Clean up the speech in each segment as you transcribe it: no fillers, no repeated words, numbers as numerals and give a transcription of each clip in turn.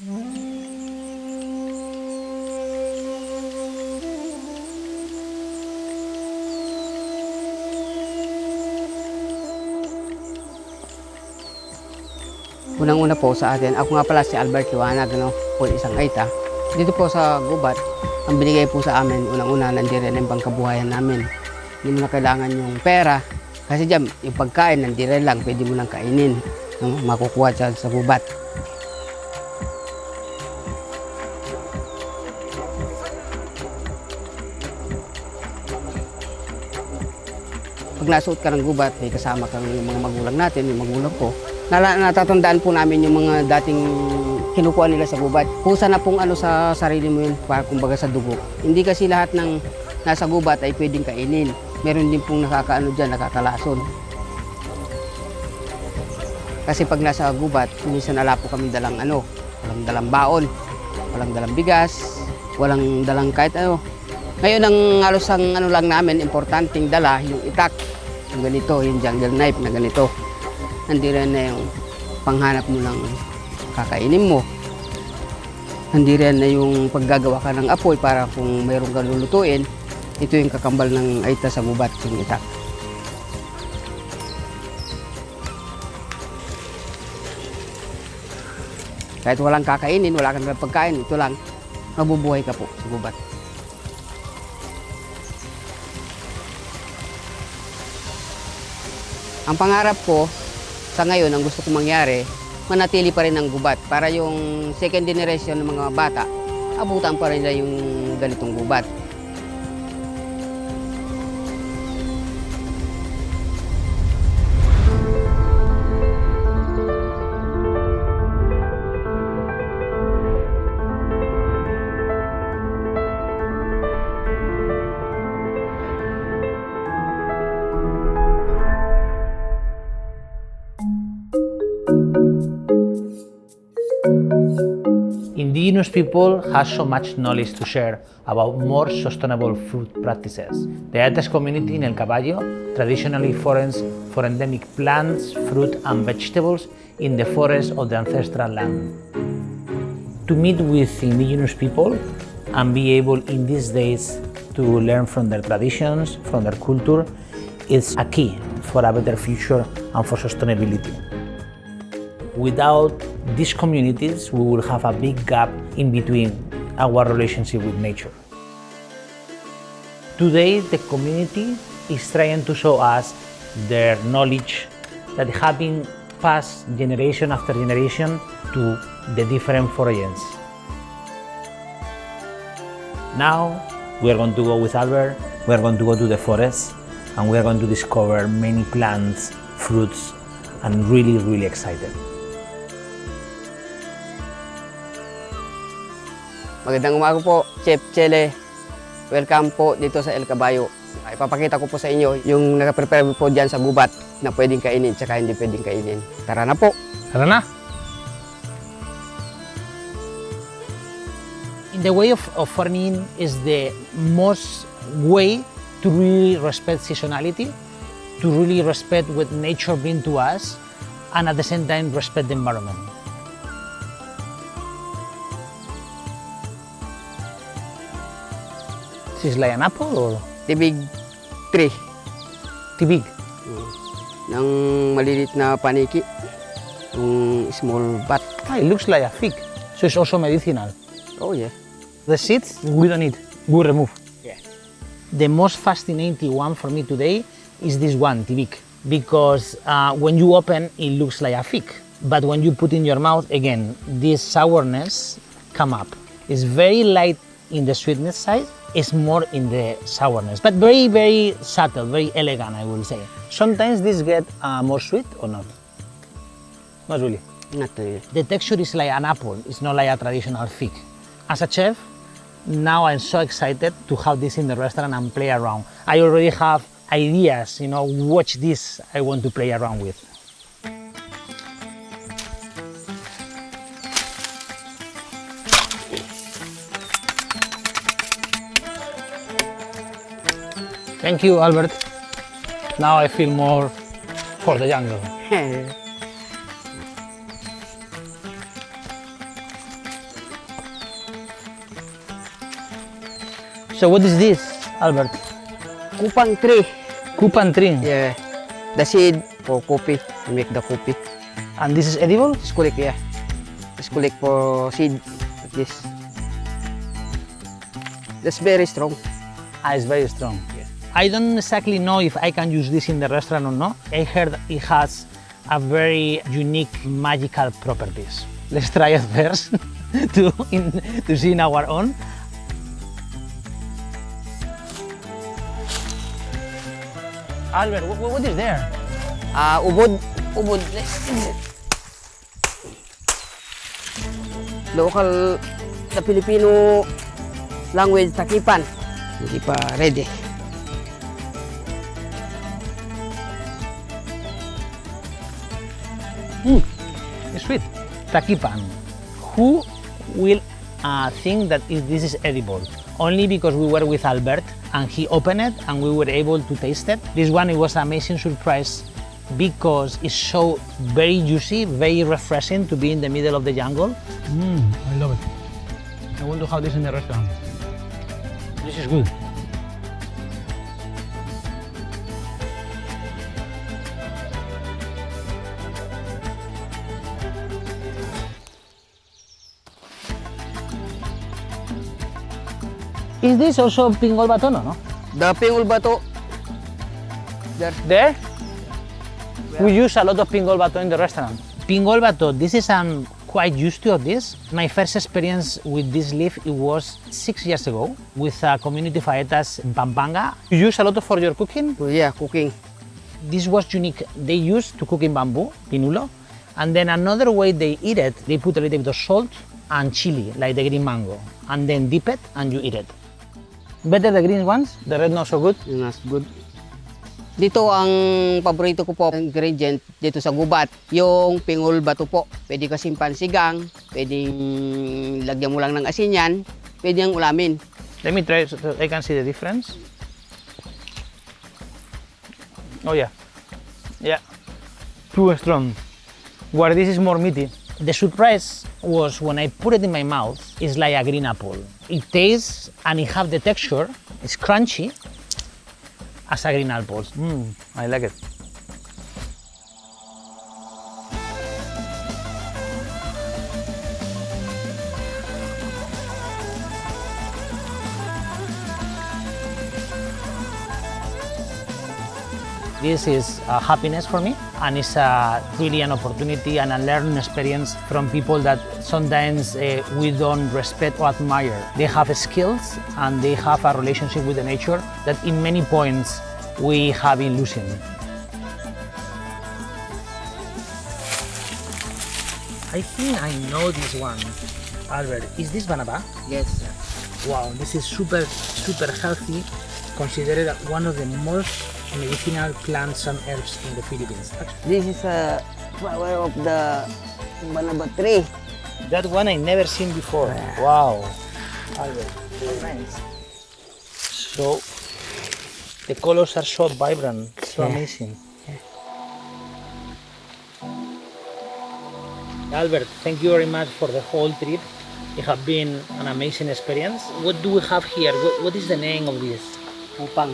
Unang-una po sa atin, ako nga pala si Albert Liwanag, po isang Aita. Dito po sa gubat, ang binigay po sa amin, unang-una, nandiyan ang pangkabuhayan namin. Hindi mo na kailangan yung pera, kasi dyan, yung pagkain, nandiyan lang, pwede mo lang kainin. Makukuha dyan sa gubat. Pag nasuot ka ng gubat, may kasama kang yung mga magulang natin, yung magulang ko. Natatandaan po namin yung mga dating kinukuha nila sa gubat. Kusa na pong sa sarili mo yun, para kumbaga sa dugo. Hindi kasi lahat ng nasa gubat ay pwedeng kainin. Meron din pong nakakalason. Kasi pag nasa gubat, minsan wala po kami dalang walang dalang baon, walang dalang bigas, walang dalang kahit ano. Ngayon ang halos ang lang namin, importanteng dala, yung itak, yung ganito, yung jungle knife na ganito. Nandiyan na yung panghanap mo ng kakainin mo. Nandiyan na yung paggagawa ka ng apoy para kung mayroong kang lulutuin, ito yung kakambal ng Aita sa gubat, yung itak. Kahit walang kakainin, wala kang pagkain, ito lang, mabubuhay ka po sa gubat. Ang pangarap ko, sa ngayon, ang gusto kong mangyari, manatili pa rin ang gubat para yung second generation ng mga bata, abutan pa rin nila yung ganitong gubat. Indigenous people have so much knowledge to share about more sustainable food practices. The HerEATage community in El Caballo traditionally forests for endemic plants, fruit and vegetables in the forests of the ancestral land. To meet with indigenous people and be able in these days to learn from their traditions, from their culture, is a key for a better future and for sustainability. Without these communities, we will have a big gap in between our relationship with nature. Today, the community is trying to show us their knowledge that have been passed generation after generation to the different foragens. Now, we are going to go with Albert, we are going to go to the forest, and we are going to discover many plants, fruits, and really excited. Magandang umaga po, Chef Chele. Welcome po dito sa El Caballo. Ipapakita ko po sa inyo yung nakaprepare po dyan sa gubat na pwedeng kainin at hindi pwedeng kainin. Tara na po! Tara na! In the way of farming is the most way to really respect seasonality, to really respect what nature brings to us, and at the same time respect the environment. This is like an apple or? Tibig tree. Tibig? Ng malilit na paniki. Yung small bat. Ah, it looks like a fig. So it's also medicinal. Oh yeah. The seeds, we don't need. We remove. Yeah. The most fascinating one for me today is this one, tibig. Because when you open, it looks like a fig. But when you put in your mouth, again, this sourness come up. It's very light in the sweetness side. It's more in the sourness, but very subtle, very elegant, I will say. Sometimes this get more sweet or not? Not really. Not really. The texture is like an apple. It's not like a traditional fig. As a chef, now I'm so excited to have this in the restaurant and play around. I already have ideas, watch this I want to play around with. Thank you, Albert. Now I feel more for the jungle. So what is this, Albert? Kupang tree. Kupan tree. Yeah. The seed for coffee. We make the coffee. And this is edible? Just collect, yeah. Just collect for seed like this. That's very strong. Ah, it's very strong. Yeah. I don't exactly know if I can use this in the restaurant or not. I heard it has a very unique magical properties. Let's try it first to see in our own. Albert, what is there? Ubod. Ubod. Local the Filipino language, takipan. Hindi pa ready. It's sweet. Takipan. Who will think that this is edible? Only because we were with Albert and he opened it and we were able to taste it. This one, it was an amazing surprise because it's so very juicy, very refreshing to be in the middle of the jungle. I love it. I want to have this in the restaurant. This is good. Is this also pingol bato, no? The pingol bato. There? We use a lot of pingol bato in the restaurant. Pingol bato, this is quite used to of this. My first experience with this leaf, it was 6 years ago with a community of HerEATage in Pampanga. You use a lot for your cooking? Oh, yeah, cooking. This was unique. They used to cook in bamboo, pinulo, and then another way they eat it, they put a little bit of salt and chili, like the green mango, and then dip it and you eat it. Better the green ones, the red not so good. That's good. Dito ang paborito ko po ingredient dito sa gubat, yung pingol bato po. Pwede kasi pansigang, pwedeng lagyan mo lang ng asin yan, pwede yung ulamin. Let me try so I can see the difference. Oh yeah, yeah, too strong. Where this is more meaty. The surprise was when I put it in my mouth, it's like a green apple. It tastes and it have the texture, it's crunchy as a green apple. I like it. This is happiness for me, and it's really an opportunity and a learning experience from people that sometimes we don't respect or admire. They have skills and they have a relationship with the nature that in many points we have been losing. I think I know this one. Albert, is this banaba? Yes, sir. Wow, this is super healthy, considered one of the most medicinal plants and herbs in the Philippines. This is a flower of the banaba tree. That one I never seen before. Wow. Albert, very nice. So, the colors are so vibrant, so amazing. Albert, thank you very much for the whole trip. It has been an amazing experience. What do we have here? What is the name of this? Upang.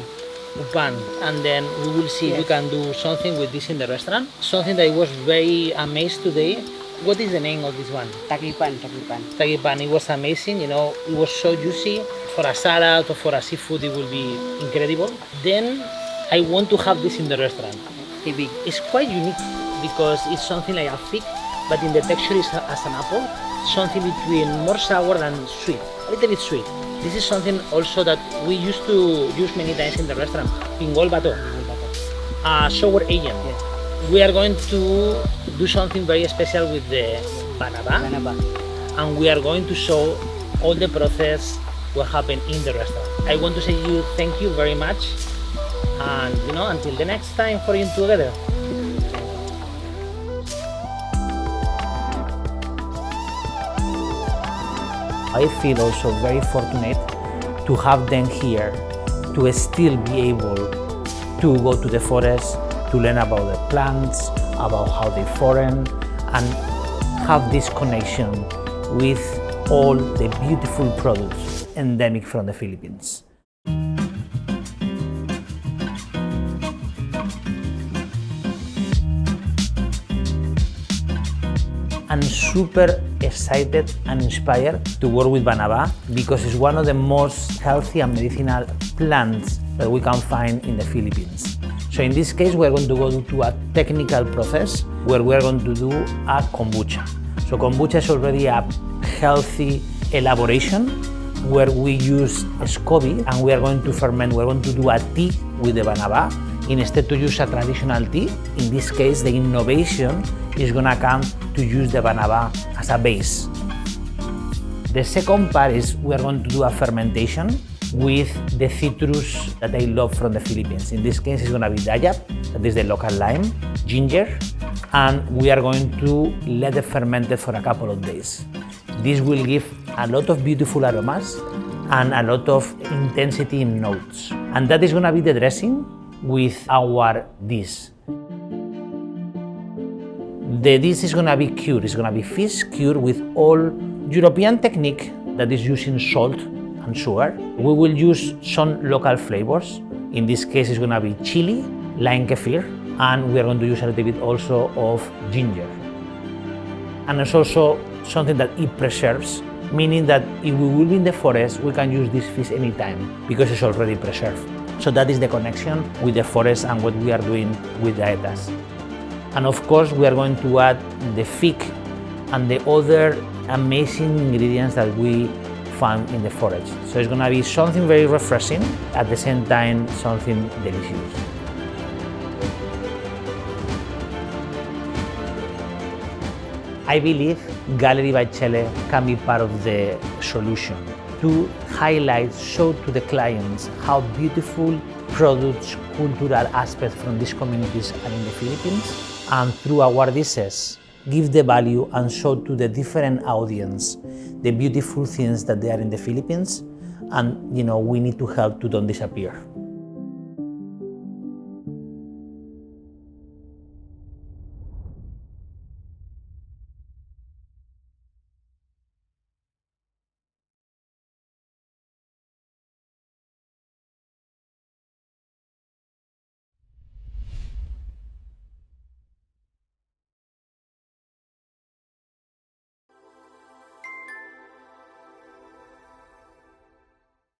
Upan. And then we will see if we can do something with this in the restaurant. Something that I was very amazed today. What is the name of this one? Takipan, takipan. Tagipan. It was amazing, you know, it was so juicy. For a salad or for a seafood, it will be incredible. Then I want to have this in the restaurant. Tibig. It's quite unique because it's something like a fig, but in the texture is as an apple. Something between more sour than sweet, a little bit sweet. This is something also that we used to use many times in the restaurant. Pingol bato, sour agent. Yes. We are going to do something very special with the banaba, and we are going to show all the process what happened in the restaurant. I want to say you thank you very much, and you know, until the next time for you together. I feel also very fortunate to have them here, to still be able to go to the forest, to learn about the plants, about how they form, and have this connection with all the beautiful products endemic from the Philippines. and super excited and inspired to work with Banaba because it's one of the most healthy and medicinal plants that we can find in the Philippines. So in this case, we're going to go to a technical process where we're going to do a kombucha. So kombucha is already a healthy elaboration where we use SCOBY and we are going to ferment, we're going to do a tea with the Banaba. Instead to use a traditional tea, in this case the innovation is gonna come to use the Banaba as a base. The second part is we are going to do a fermentation with the citrus that I love from the Philippines. In this case it's gonna be dayap, that is the local lime, ginger, and we are going to let it ferment it for a couple of days. This will give a lot of beautiful aromas and a lot of intensity in notes. And that is gonna be the dressing with our dish. The dish is gonna be cured, it's gonna be fish cured with all European technique that is using salt and sugar. We will use some local flavors. In this case it's gonna be chili, lime kefir, and we are going to use a little bit also of ginger. And it's also something that it preserves, meaning that if we will be in the forest, we can use this fish anytime because it's already preserved. So that is the connection with the forest and what we are doing with the HerEATage. And of course, we are going to add the fig and the other amazing ingredients that we found in the forest. So it's going to be something very refreshing, at the same time something delicious. I believe Gallery by Chele can be part of the solution to highlight, show to the clients how beautiful products, cultural aspects from these communities are in the Philippines, and through our dishes, give the value and show to the different audience the beautiful things that they are in the Philippines, and we need to help to don't disappear.